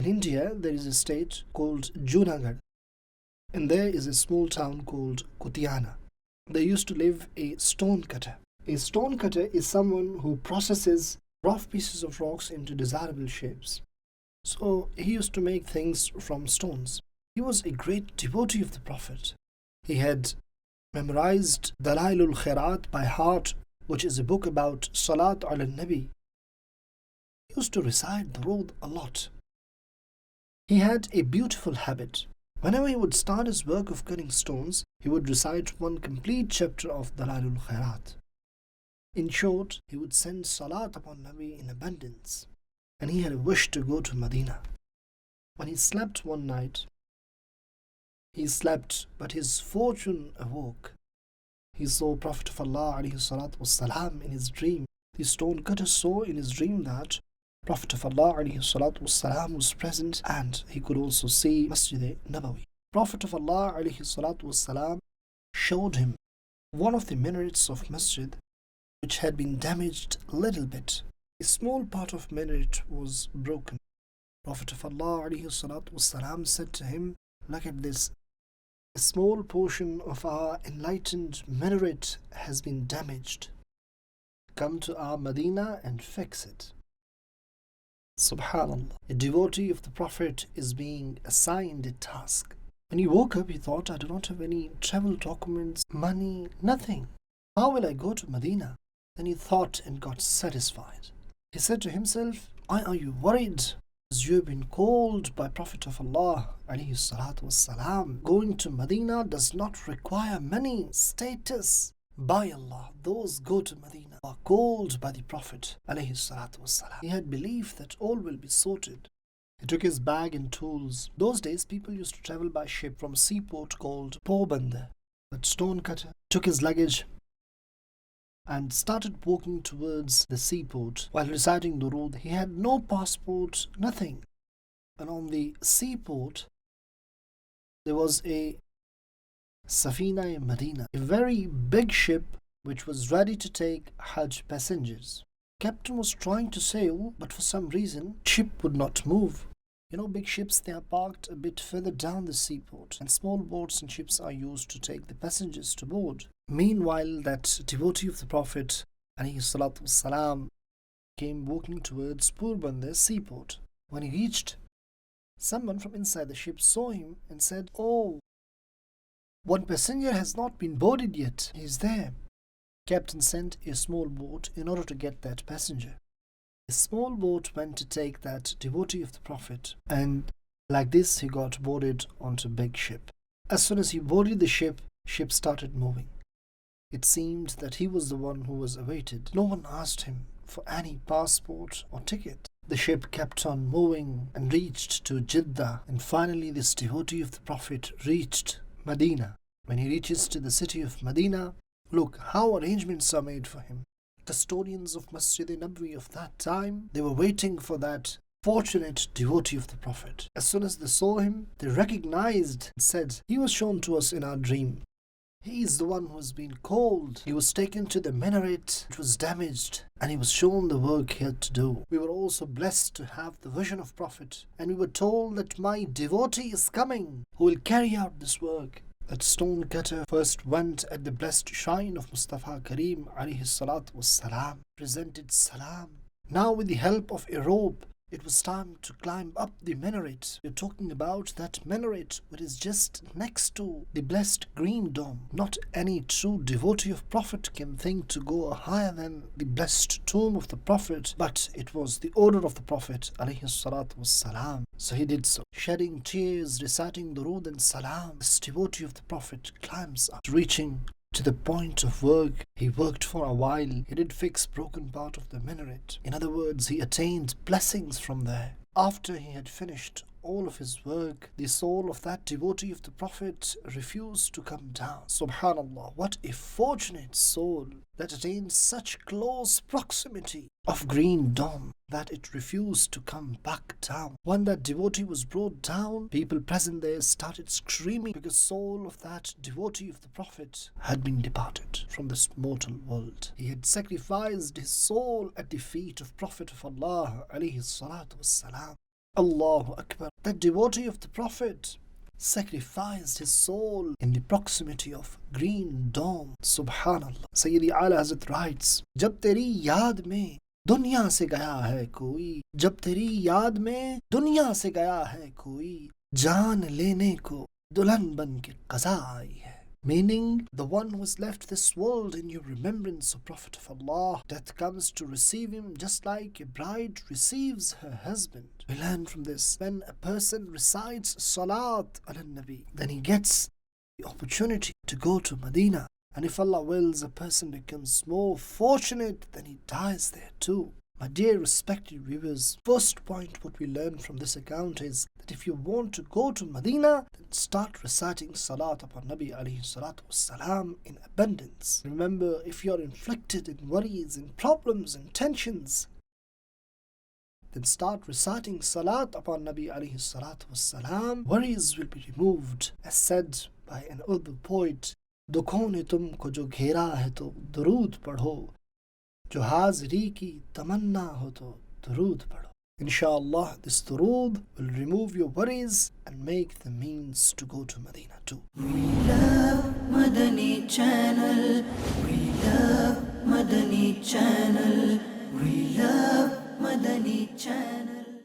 In India, there is a state called Junagadh, and there is a small town called Kutiana. There used to live a stone cutter. A stone cutter is someone who processes rough pieces of rocks into desirable shapes. So he used to make things from stones. He was a great devotee of the Prophet. He had memorized Dalailul Khairat by heart, which is a book about Salat ala Nabi. He used to recite the Durud a lot. He had a beautiful habit. Whenever he would start his work of cutting stones, he would recite one complete chapter of Dalailul Khairat. In short, he would send Salat upon Nabi in abundance. And he had a wish to go to Madinah. When he slept one night, he slept, but his fortune awoke. He saw Prophet of Allah والسلام, in his dream. The stone cutter saw in his dream that Prophet of Allah والسلام, was present, and he could also see Masjid Nabawi. Prophet of Allah والسلام, showed him one of the minarets of Masjid which had been damaged a little bit. A small part of minaret was broken. Prophet of Allah والسلام, said to him, "Look at this. A small portion of our enlightened minaret has been damaged. Come to our Madinah and fix it." Subhanallah. A devotee of the Prophet is being assigned a task. When he woke up, he thought, "I do not have any travel documents, money, nothing. How will I go to Madinah?" Then he thought and got satisfied. He said to himself, "Why are you worried? As you have been called by Prophet of Allah والسلام, going to Madinah does not require money, status. By Allah, those go to Madinah are called by the Prophet والسلام. He had belief that all will be sorted. He took his bag and tools. Those days, people used to travel by ship from a seaport called Porbandar. That stone cutter took his luggage and started walking towards the seaport while reciting Durud. He had no passport, nothing. And on the seaport, there was a Safina in Madinah, a very big ship which was ready to take Hajj passengers. Captain was trying to sail, but for some reason, ship would not move. You know, big ships, they are parked a bit further down the seaport, and small boats and ships are used to take the passengers to board. Meanwhile, that devotee of the Prophet ﷺ, came walking towards Porbandar seaport. When he reached, someone from inside the ship saw him and said, "Oh, one passenger has not been boarded yet. He is there." Captain sent a small boat in order to get that passenger. A small boat went to take that devotee of the Prophet, and like this he got boarded onto a big ship. As soon as he boarded the ship started moving. It seemed that he was the one who was awaited. No one asked him for any passport or ticket. The ship kept on moving and reached to Jeddah, and finally this devotee of the Prophet reached Madinah. When he reaches to the city of Madinah, look how arrangements are made for him. Custodians of Masjid Nabawi of that time, they were waiting for that fortunate devotee of the Prophet. As soon as they saw him, they recognized and said, "He was shown to us in our dream. He is the one who has been called. He was taken to the minaret, it was damaged, and he was shown the work he had to do. We were also blessed to have the vision of Prophet, and we were told that my devotee is coming, who will carry out this work." That stone cutter first went at the blessed shrine of Mustafa Kareem ﷺ, presented salam. Now with the help of a rope, it was time to climb up the minaret. We're talking about that minaret which is just next to the blessed green dome. Not any true devotee of Prophet can think to go higher than the blessed tomb of the Prophet, but it was the order of the Prophet ﷺ. So he did so, shedding tears, reciting Durud and Salam. This devotee of the Prophet climbs up, reaching to the point of work. He worked for a while. He did fix broken part of the minaret. In other words, he attained blessings from there. After he had finished all of his work, the soul of that devotee of the Prophet refused to come down. Subhanallah, what a fortunate soul that attained such close proximity of green dome that it refused to come back down. When that devotee was brought down, people present there started screaming because the soul of that devotee of the Prophet had been departed from this mortal world. He had sacrificed his soul at the feet of Prophet of Allah alayhi salatu wassalam. Allahu Akbar. That devotee of the Prophet sacrificed his soul in the proximity of green dome. Subhanallah. Sayyidi Ala Hazrat writes, जब तेरी याद में दुनिया से गया है कोई, जब तेरी याद में दुनिया से गया है कोई, जान लेने को दुल्हन बन के कज़ा आई है. Meaning, the one who has left this world in your remembrance, O Prophet of Allah, death comes to receive him just like a bride receives her husband. We learn from this, when a person recites Salat ala Nabi, then he gets the opportunity to go to Madinah. And if Allah wills, a person becomes more fortunate, then he dies there too. My dear respected viewers, first point what we learn from this account is that if you want to go to Madinah, then start reciting Salat upon Nabi alayhi salatu wassalam in abundance. Remember, if you are inflicted in worries, in problems, in tensions, then start reciting Salat upon Nabi alayhi salatu wassalam. Worries will be removed. As said by an Urdu poet, दुखों ने तुमको जो घेरा है तो दुरूद पढ़ो, जो हाज़री की तमन्ना हो तो दुरूद पढ़ो. Inshallah, this durood will remove your worries and make the means to go to Madinah too. We love Madani Channel. We love Madani Channel. We love Madani Channel.